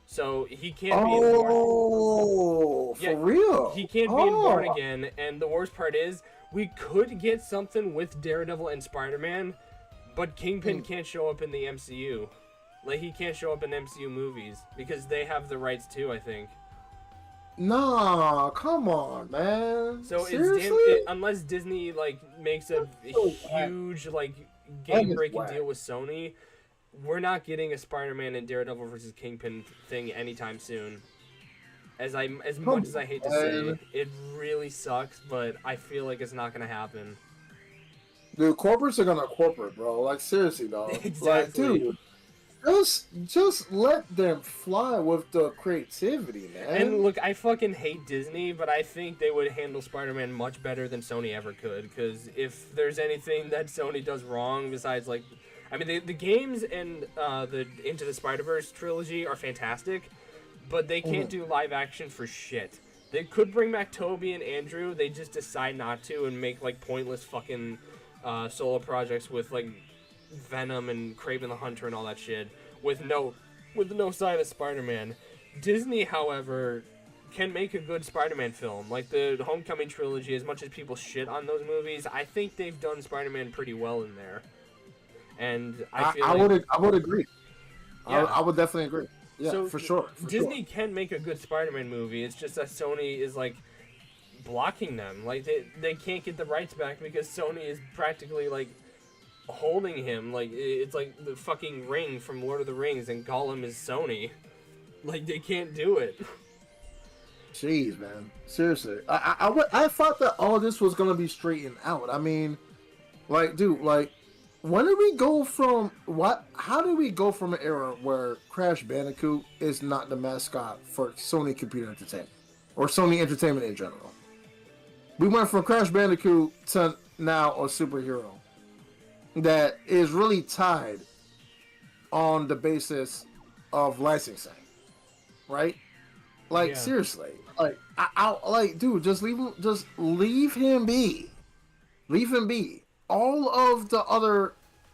So he can't be in Born Again. For real? He can't be in Born Again, and the worst part is we could get something with Daredevil and Spider-Man, but Kingpin can't show up in the MCU. Like, he can't show up in MCU movies because they have the rights too, I think. Nah, come on, man. So seriously? Unless Disney like makes a huge like game-breaking deal with Sony, we're not getting a Spider-Man and Daredevil versus Kingpin thing anytime soon. As much as I hate to say, it really sucks, but I feel like it's not gonna happen. Dude, corporates are gonna corporate, bro. Like, seriously, dog. Exactly. Like, dude, just let them fly with the creativity, man. And look, I fucking hate Disney, but I think they would handle Spider-Man much better than Sony ever could. Because if there's anything that Sony does wrong, besides like, I mean, the games and the Into the Spider-Verse trilogy are fantastic, but they can't do live action for shit. They could bring back Toby and Andrew, they just decide not to and make like pointless fucking solo projects with like Venom and Kraven the Hunter and all that shit with no sign of Spider-Man. Disney, however, can make a good Spider-Man film. Like the Homecoming trilogy, as much as people shit on those movies, I think they've done Spider-Man pretty well in there. And I would agree. Yeah. I would definitely agree. Yeah, so for sure. Disney can make a good Spider-Man movie. It's just that Sony is like blocking them. Like they can't get the rights back because Sony is practically like holding him. Like it's like the fucking Ring from Lord of the Rings, and Gollum is Sony. Like they can't do it. Jeez, man. Seriously, I thought that all this was gonna be straightened out. I mean, like, dude, like, when did we go from what? How did we go from an era where Crash Bandicoot is not the mascot for Sony Computer Entertainment or Sony Entertainment in general? We went from Crash Bandicoot to now a superhero that is really tied on the basis of licensing, right? Like Yeah. seriously, like I like, dude, just leave him be, leave him be. All of the other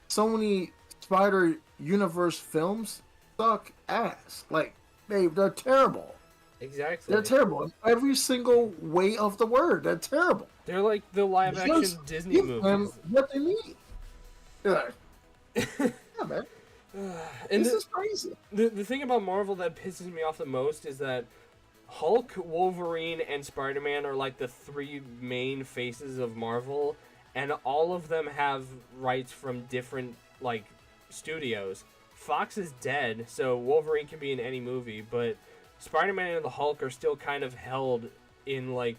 Sony Spider Universe films suck ass. Like they're terrible. Exactly. They're terrible in every single way of the word. They're terrible. They're like the live action Just Disney give them movies. what they need. Yeah, yeah, man. And This is crazy. the thing about Marvel that pisses me off the most is that Hulk, Wolverine, and Spider-Man are like the three main faces of Marvel, and all of them have rights from different like studios. Fox is dead, so Wolverine can be in any movie, but Spider-Man and the Hulk are still kind of held in like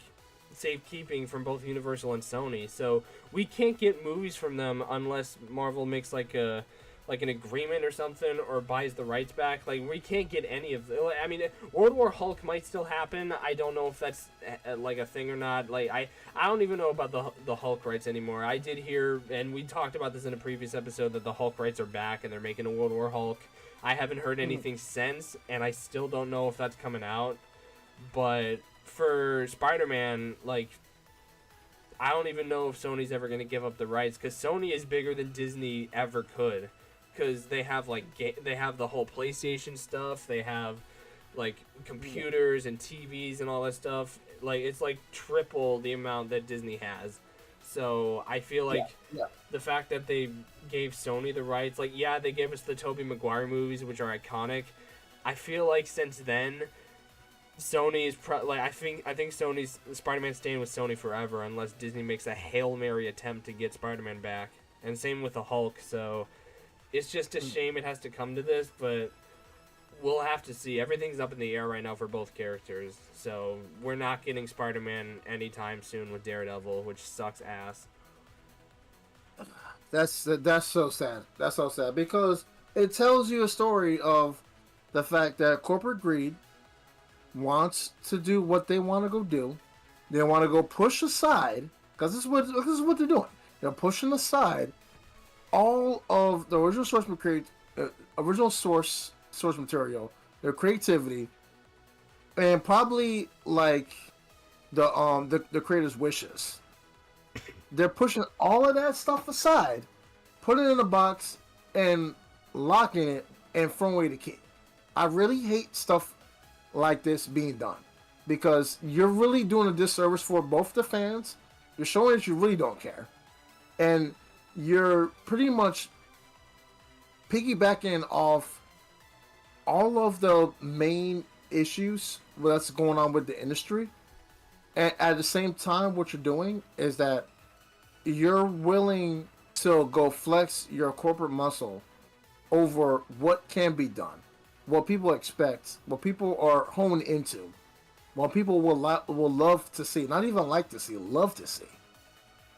safekeeping from both Universal and Sony. So we can't get movies from them unless Marvel makes like an agreement or something, or buys the rights back. Like we can't get any of the. I mean, World War Hulk might still happen. I don't know if that's like a thing or not. Like I don't even know about the Hulk rights anymore. I did hear, and we talked about this in a previous episode, that the Hulk rights are back and they're making a World War Hulk. I haven't heard anything since, and I still don't know if that's coming out. But for Spider-Man, like, I don't even know if Sony's ever going to give up the rights, because Sony is bigger than Disney ever could. Because they have like they have the whole PlayStation stuff, they have like computers and TVs and all that stuff. Like it's like triple the amount that Disney has. So I feel like the fact that they gave Sony the rights, like yeah, they gave us the Tobey Maguire movies, which are iconic. I feel like since then, Sony is like I think Sony's Spider-Man staying with Sony forever unless Disney makes a Hail Mary attempt to get Spider-Man back, and same with the Hulk. So. It's just a shame it has to come to this, but we'll have to see. Everything's up in the air right now for both characters, so we're not getting Spider-Man anytime soon with Daredevil, which sucks ass. That's so sad. That's so sad because it tells you a story of the fact that corporate greed wants to do what they want to go do. They want to go push aside, because this is what they're doing. They're pushing aside all of the original source material, their creativity, and probably like the creator's wishes. They're pushing all of that stuff aside, putting it in a box, and locking it and throwing away the key. I really hate stuff like this being done, because you're really doing a disservice for both the fans. You're showing that you really don't care, and you're pretty much piggybacking off all of the main issues that's going on with the industry. And at the same time, what you're doing is that you're willing to go flex your corporate muscle over what can be done, what people expect, what people are honed into, what people will love to see, not even like to see, love to see.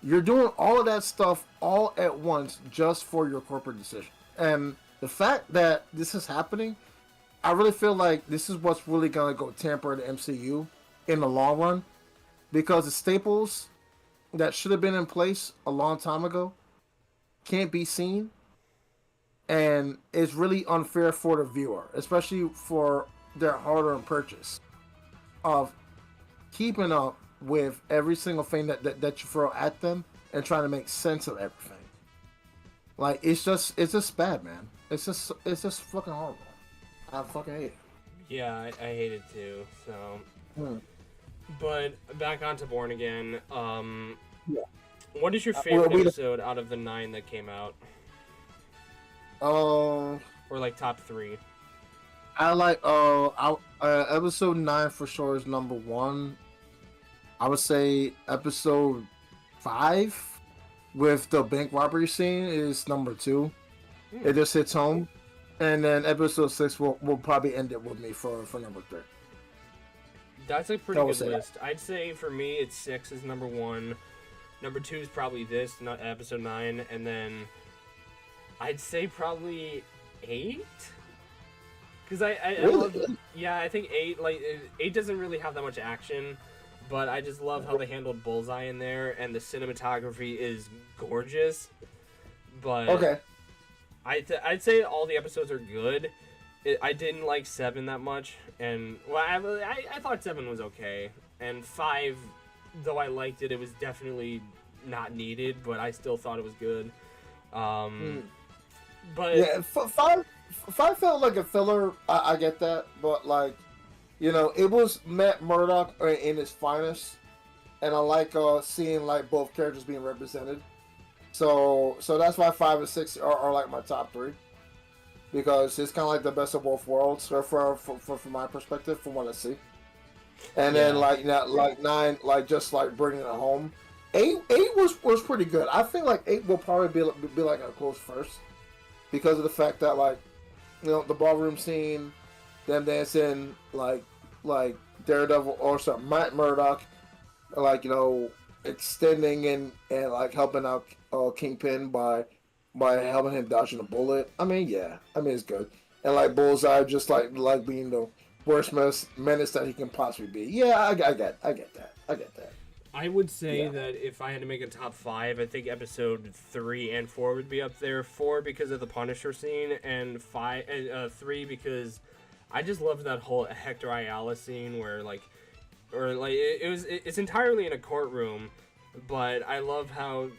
You're doing all of that stuff all at once just for your corporate decision. And the fact that this is happening, I really feel like this is what's really going to go tamper the MCU in the long run. Because the staples that should have been in place a long time ago can't be seen. And it's really unfair for the viewer, especially for their hard-earned purchase of keeping up with every single thing that you throw at them and trying to make sense of everything. Like it's just bad, man. It's just fucking horrible. I fucking hate it. Yeah, I hate it too. So, but back onto Born Again. What is your favorite episode out of the 9 that came out? Or like top 3? I like episode 9 for sure is number 1. I would say episode 5 with the bank robbery scene is number 2. It just hits home. And then episode 6 will probably end it with me for number 3. That's a pretty good list. I'd say for me, it's 6 is number 1. Number 2 is probably this, not episode 9. And then I'd say probably 8? Because I love, yeah, I think 8, like, 8 doesn't really have that much action. But I just love how they handled Bullseye in there, and the cinematography is gorgeous. but Okay. I'd say all the episodes are good. I didn't like 7 that much, and well, I thought 7 was okay, and 5, though I liked it, it was definitely not needed, but I still thought it was good. But Yeah, five felt like a filler. I get that, but like, it was Matt Murdock in his finest, and I like seeing like both characters being represented. So that's why 5 and 6 are like my top three, because it's kind of like the best of both worlds, from my perspective, from what I see. And then like 9, like just like bringing it home. 8 was pretty good. I think like 8 will probably be like a close first, because of the fact that like, the ballroom scene, them dancing like Daredevil or something, Matt Murdock, like extending and like helping out Kingpin by helping him dodging a bullet. I mean, yeah, it's good. And like Bullseye just like being the worst menace that he can possibly be. Yeah, I get that. I get that. I would say that if I had to make a top 5, I think episode 3 and 4 would be up there. 4 because of the Punisher scene, and 3 because I just loved that whole Hector Ayala scene where it's entirely in a courtroom, but I love how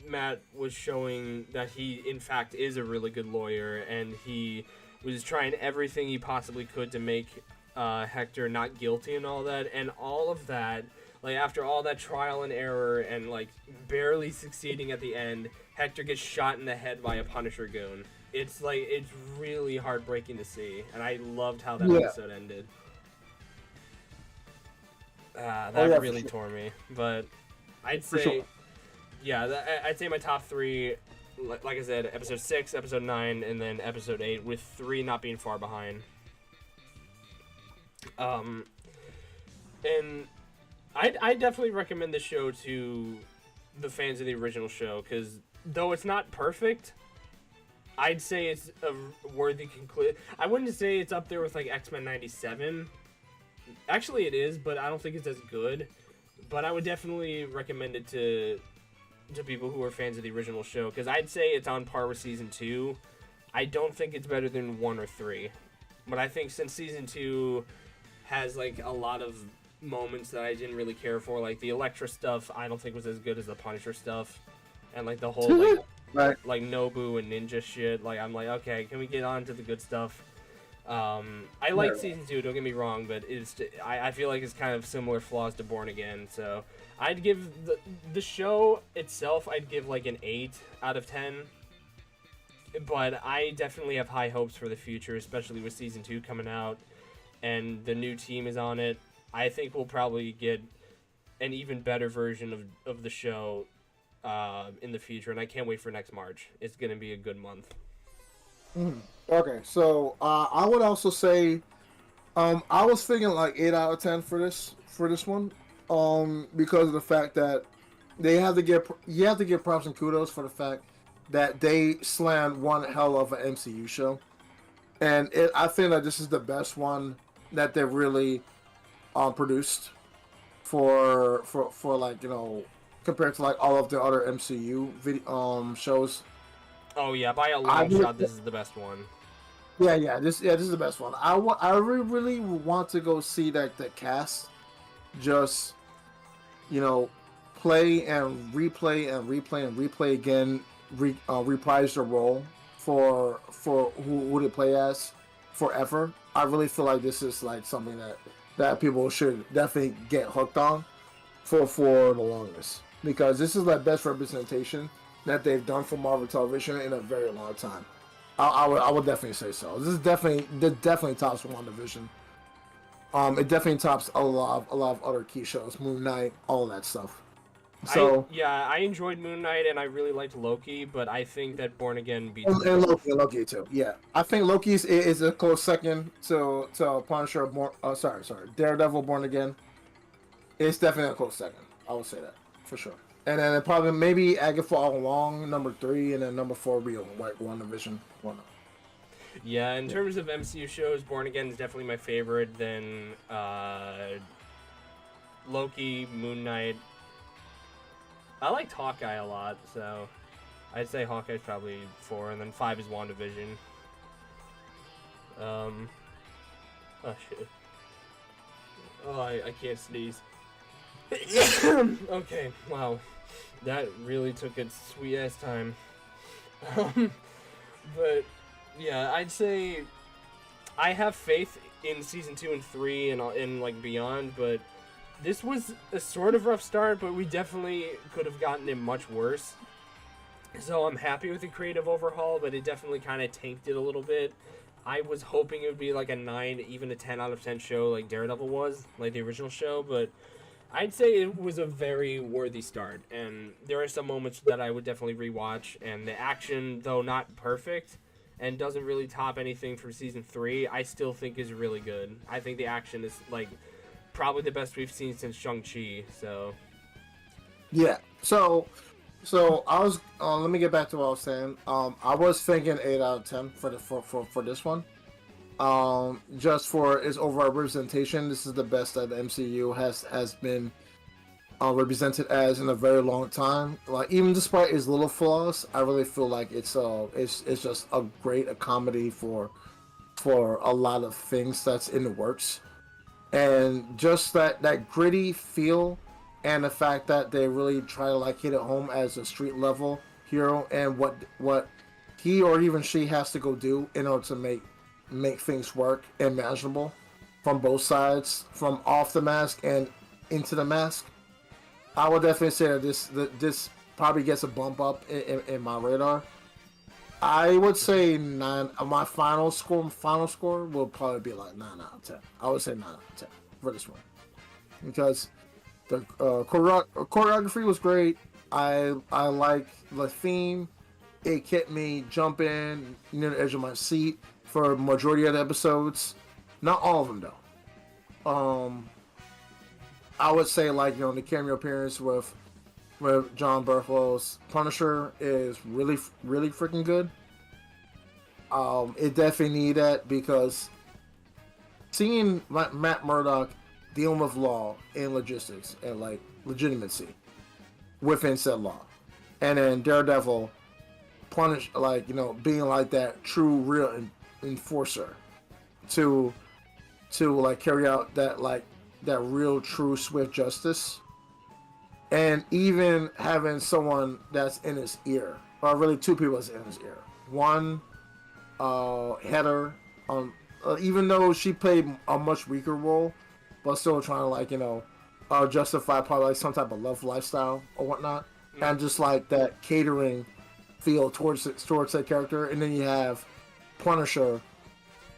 Matt was showing that he in fact is a really good lawyer, and he was trying everything he possibly could to make Hector not guilty and all that, and all of that. Like, after all that trial and error and, like, barely succeeding at the end, Hector gets shot in the head by a Punisher goon. It's really heartbreaking to see, and I loved how that episode ended. That really tore me. But I'd say, I'd say my top 3, like I said, episode 6, episode 9, and then episode 8, with 3 not being far behind. And I definitely recommend this show to the fans of the original show, because though it's not perfect, I'd say it's a worthy conclusion. I wouldn't say it's up there with like X-Men 97. Actually, it is, but I don't think it's as good. But I would definitely recommend it to people who are fans of the original show, because I'd say it's on par with season 2. I don't think it's better than 1 or 3, but I think since season 2 has like a lot of moments that I didn't really care for, like the Elektra stuff I don't think was as good as the Punisher stuff, and like the whole like Nobu and Ninja shit, like I'm like, okay, can we get on to the good stuff? I like season 2, don't get me wrong, but I feel like it's kind of similar flaws to Born Again, so I'd give the show itself, I'd give like an 8 out of 10, but I definitely have high hopes for the future, especially with season 2 coming out and the new team is on it. I think we'll probably get an even better version of the show in the future, and I can't wait for next March. It's going to be a good month. Okay, so I would also say I was thinking like 8 out of 10 for this one, because of the fact that you have to give props and kudos for the fact that they slammed one hell of an MCU show, and I think that this is the best one that they've really produced for like, compared to like all of the other MCU shows. Oh yeah, by a long shot, this is the best one. This is the best one. I really want to go see that the cast just play and replay again, reprise their role for who they play as forever. I really feel like this is like something that people should definitely get hooked on for the longest, because this is the best representation that they've done for Marvel television in a very long time. I would definitely say so. This definitely tops WandaVision. It definitely tops a lot of other key shows, Moon Knight, all that stuff. So I enjoyed Moon Knight and I really liked Loki, but I think that Born Again beats and Loki too. Yeah, I think Loki is a close second to Punisher. Daredevil Born Again. It's definitely a close second. I would say that for sure. And then probably maybe Agatha All Along, number 3, and then number 4 would be WandaVision. Yeah, in terms of MCU shows, Born Again is definitely my favorite. Then Loki, Moon Knight. I liked Hawkeye a lot, so I'd say Hawkeye's probably 4, and then 5 is WandaVision. Oh shit. Oh, I can't sneeze. Okay, wow. That really took its sweet ass time. But yeah, I'd say I have faith in season 2 and 3 and like beyond, but this was a sort of rough start, but we definitely could have gotten it much worse. So I'm happy with the creative overhaul, but it definitely kind of tanked it a little bit. I was hoping it would be like a 9, even a 10 out of 10 show like Daredevil was, like the original show, but I'd say it was a very worthy start. And there are some moments that I would definitely rewatch, and the action, though not perfect, and doesn't really top anything from season 3, I still think is really good. I think the action is like probably the best we've seen since Shang-Chi, so... Yeah, so I was let me get back to what I was saying. I was thinking 8 out of 10 for this one. Just for its overall representation, this is the best that the MCU has been represented as in a very long time. Like, even despite its little flaws, I really feel like it's just a great comedy for a lot of things that's in the works, and just that gritty feel. And the fact that they really try to like hit it home as a street level hero, and what he or even she has to go do in order to make things work and manageable from both sides, from off the mask and into the mask. I would definitely say that this probably gets a bump up in my radar. I would say 9. My final score will probably be like 9 out of 10. I would say 9 out of 10 for this one, because the choreography was great. I like the theme. It kept me jumping near the edge of my seat for majority of the episodes. Not all of them though. I would say, like, the cameo appearance with John Berthel's Punisher is really freaking good. It definitely needed that, because seeing Matt Murdock dealing with law and logistics and like legitimacy within said law, and then Daredevil being like that true real enforcer to like carry out that real true swift justice, and even having someone that's in his ear, or really two people that's in his ear. One, Heather, even though she played a much weaker role, but still trying to justify probably like some type of love lifestyle or whatnot, and just like that catering feel towards that character. And then you have Punisher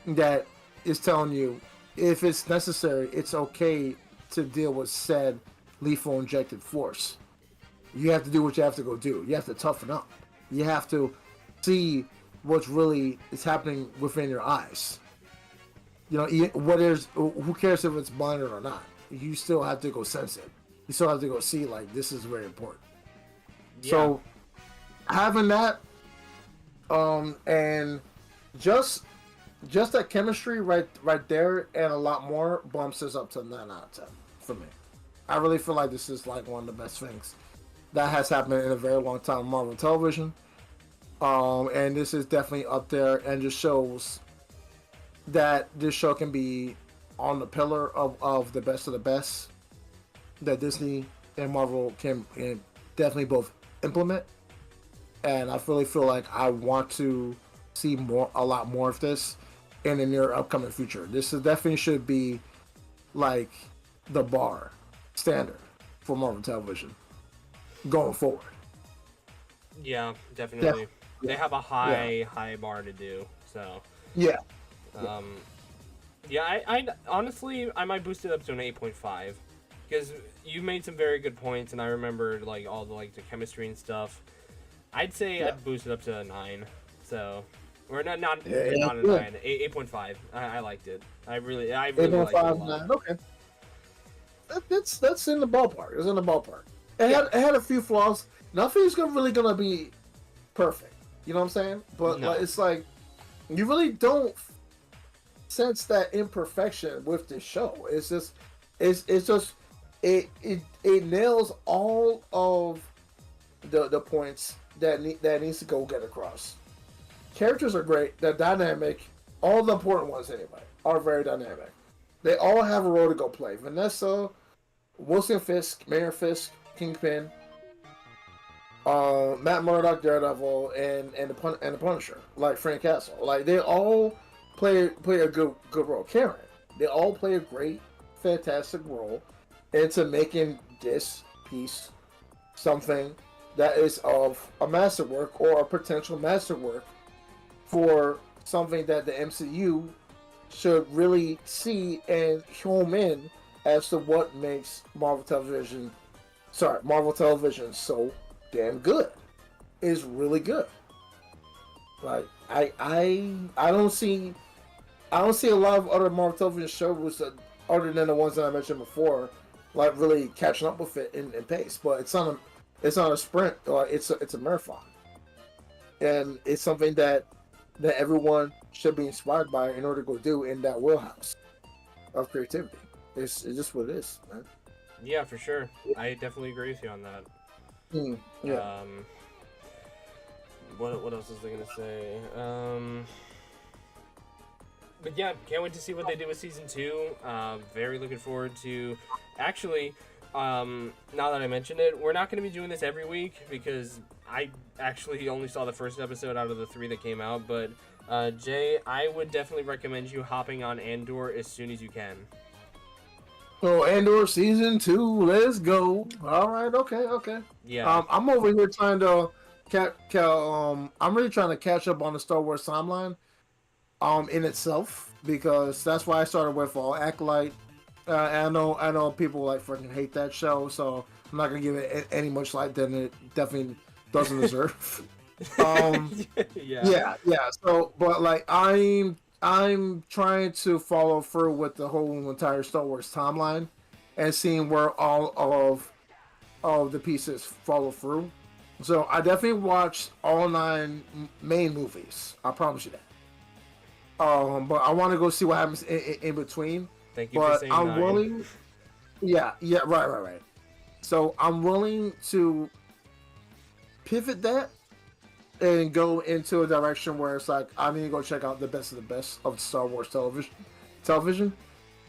that is telling you, if it's necessary, it's okay to deal with said lethal injected force. You have to do what you have to go do. You have to toughen up. You have to see what's really is happening within your eyes. Who cares if it's blinded or not? You still have to go sense it. You still have to go see, like, this is very important. Yeah. So having that, and just that chemistry right there and a lot more bumps this up to 9 out of 10 for me. I really feel like this is like one of the best things that has happened in a very long time on Marvel television. And this is definitely up there, and just shows that this show can be on the pillar of the best that Disney and Marvel can definitely both implement. And I really feel like I want to see a lot more of this in the near upcoming future. This definitely should be like the bar standard for Marvel television going forward. Yeah, definitely. Yeah. They have a high bar to do. So yeah. I honestly, I might boost it up to an 8.5, because you made some very good points, and I remember like all the the chemistry and stuff. I'd say I'd boost it up to a 9. So, or not a 9, 8.5. I liked it. I really liked it a lot. 9. Okay. That's in the ballpark. It's in the ballpark. It had a few flaws. Nothing's really gonna be perfect. You know what I'm saying? But it's like, you really don't sense that imperfection with this show. It nails all of the points that needs to go get across. Characters are great. They're dynamic. All the important ones, anyway, are very dynamic. They all have a role to go play. Vanessa, Wilson Fisk, Mayor Fisk, Kingpin, Matt Murdock, Daredevil, and the Punisher, like Frank Castle. Like they all play a good role. Karen, they all play a great, fantastic role into making this piece something that is of a masterwork or a potential masterwork for something that the MCU should really see and home in as to what makes Marvel Television so damn good. Is really good. Like I don't see a lot of other Marvel Television shows other than the ones that I mentioned before, like really catching up with it in pace. But it's not a sprint. It's a marathon, and it's something that everyone should be inspired by in order to go do in that wheelhouse of creativity. It's just what it is, man. Yeah, for sure. I definitely agree with you on that. Yeah. What else was I gonna say? But yeah, can't wait to see what they do with season 2. Very looking forward to. Actually, now that I mentioned it, we're not going to be doing this every week because I actually only saw the first episode out of the 3 that came out. But Jay, I would definitely recommend you hopping on Andor as soon as you can. So Andor season 2, let's go. All right, okay. Yeah. I'm over here trying to I'm really trying to catch up on the Star Wars timeline, in itself, because that's why I started with Acolyte. I know people like freaking hate that show, so I'm not gonna give it any much light than it definitely doesn't deserve. Yeah. So, but like I'm trying to follow through with the whole entire Star Wars timeline and seeing where all of the pieces follow through. So I definitely watched all 9 main movies. I promise you that. But I want to go see what happens in between. Thank you for saying I'm 9. willing. Yeah, right. So I'm willing to pivot that and go into a direction where it's like I need to go check out the best of the best of Star Wars television.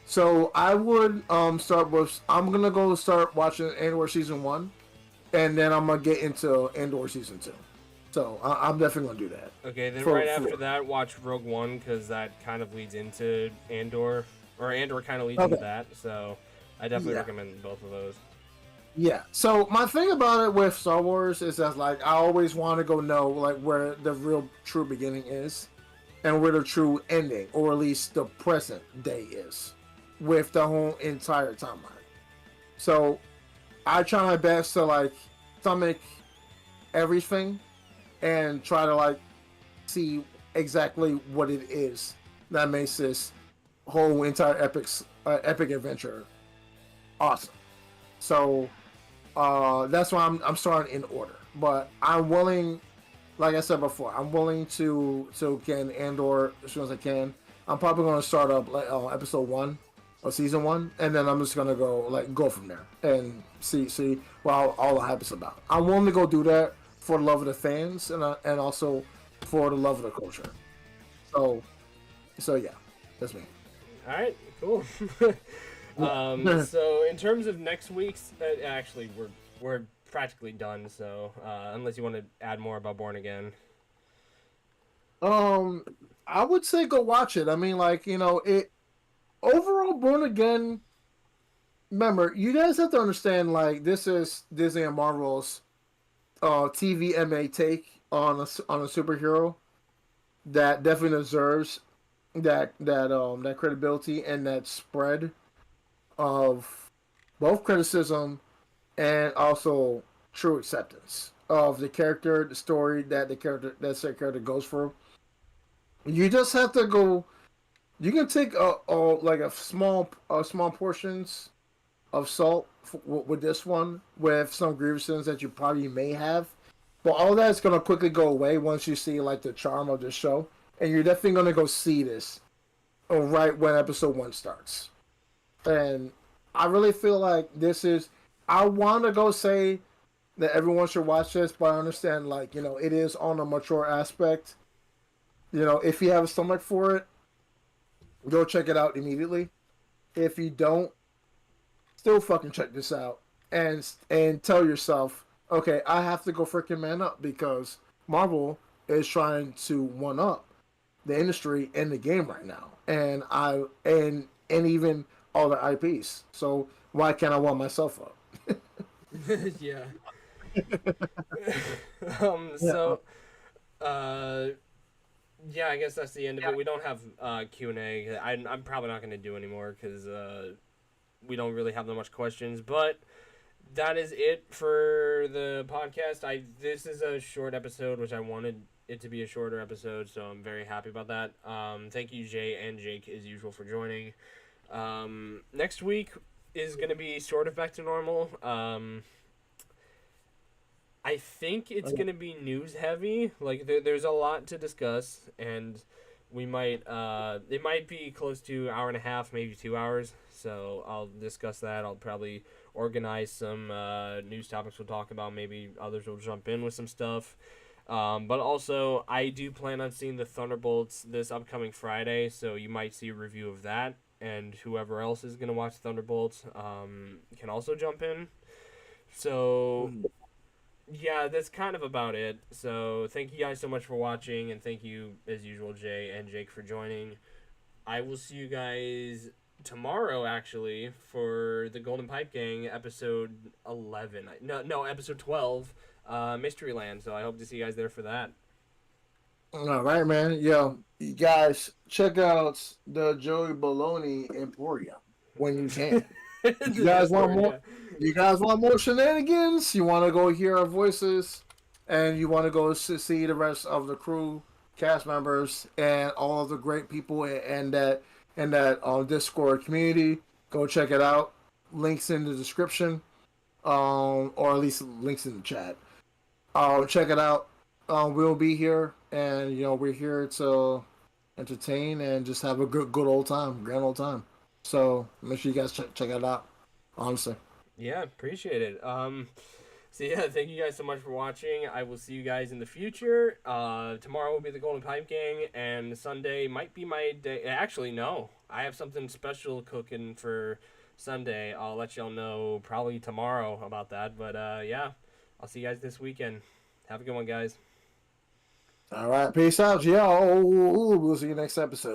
So I would I'm gonna go start watching Andor season 1, and then I'm gonna get into Andor season 2. So I'm definitely gonna do that. Okay, then right after that, watch Rogue One, because that kind of leads into Andor, or Andor kind of leads into that. So I definitely recommend both of those. Yeah. So my thing about it with Star Wars is that like I always want to go know like where the real true beginning is, and where the true ending, or at least the present day is, with the whole entire timeline. So I try my best to like stomach everything and try to like see exactly what it is that makes this whole entire epic adventure awesome. So that's why I'm starting in order. But I'm willing, like I said before, I'm willing to get Andor as soon as I can. I'm probably going to start up like episode 1 of season 1, and then I'm just going to go from there and see what all the hype is about. I'm willing to go do that for the love of the fans and also for the love of the culture. So yeah, that's me. All right, cool. So in terms of next week's, actually we're practically done. So unless you want to add more about Born Again. I would say go watch it. I mean, like, it overall Born Again. Remember, you guys have to understand, like, this is Disney and Marvel's TVMA take on a superhero that definitely deserves that credibility and that spread of both criticism and also true acceptance of the character, the story that the character goes through. You just have to go. You can take a small portions of salt with this one, with some grievances that you probably may have, but all that is gonna quickly go away once you see like the charm of the show, and you're definitely gonna go see this right when episode 1 starts. And I really feel like this is. I want to go say that everyone should watch this, but I understand, like, it is on a mature aspect. If you have a stomach for it, go check it out immediately. If you don't, still fucking check this out and tell yourself, okay, I have to go freaking man up because Marvel is trying to one up the industry and the game right now, and even all the IPs. So why can't I one myself up? Yeah. Yeah. So, uh, yeah, I guess that's the end of it. We don't have Q&A. I'm probably not going to do anymore because we don't really have that much questions. But that is it for the podcast. This is a short episode, which I wanted it to be a shorter episode, so I'm very happy about that. Thank you, Jay and Jake, as usual, for joining. Next week is going to be sort of back to normal. I think it's going to be news heavy. Like, there's a lot to discuss, and we might, it might be close to hour and a half, maybe 2 hours. So I'll discuss that. I'll probably organize some news topics we'll talk about. Maybe others will jump in with some stuff. But also, I do plan on seeing the Thunderbolts this upcoming Friday, so you might see a review of that. And whoever else is going to watch Thunderbolts can also jump in. So, yeah, that's kind of about it. So, thank you guys so much for watching, and thank you, as usual, Jay and Jake, for joining. I will see you guys tomorrow, actually, for the Golden Pipe Gang, episode 11. No, episode 12, Mysteryland. So, I hope to see you guys there for that. All right, man. Yo, you guys, check out the Joey Baloney Emporium when you can. You guys want more? You guys want more shenanigans? You want to go hear our voices, and you want to go see the rest of the crew, cast members, and all of the great people and that Discord community? Go check it out. Links in the description, or at least links in the chat. Check it out. We'll be here, and we're here to entertain and just have a good old time, grand old time. So make sure you guys check it out. Honestly. Yeah, appreciate it. So yeah, thank you guys so much for watching. I will see you guys in the future. Tomorrow will be the Golden Pipe Gang, and Sunday might be my day. Actually, no, I have something special cooking for Sunday. I'll let y'all know probably tomorrow about that. But yeah, I'll see you guys this weekend. Have a good one, guys. All right, peace out, y'all. We'll see you next episode.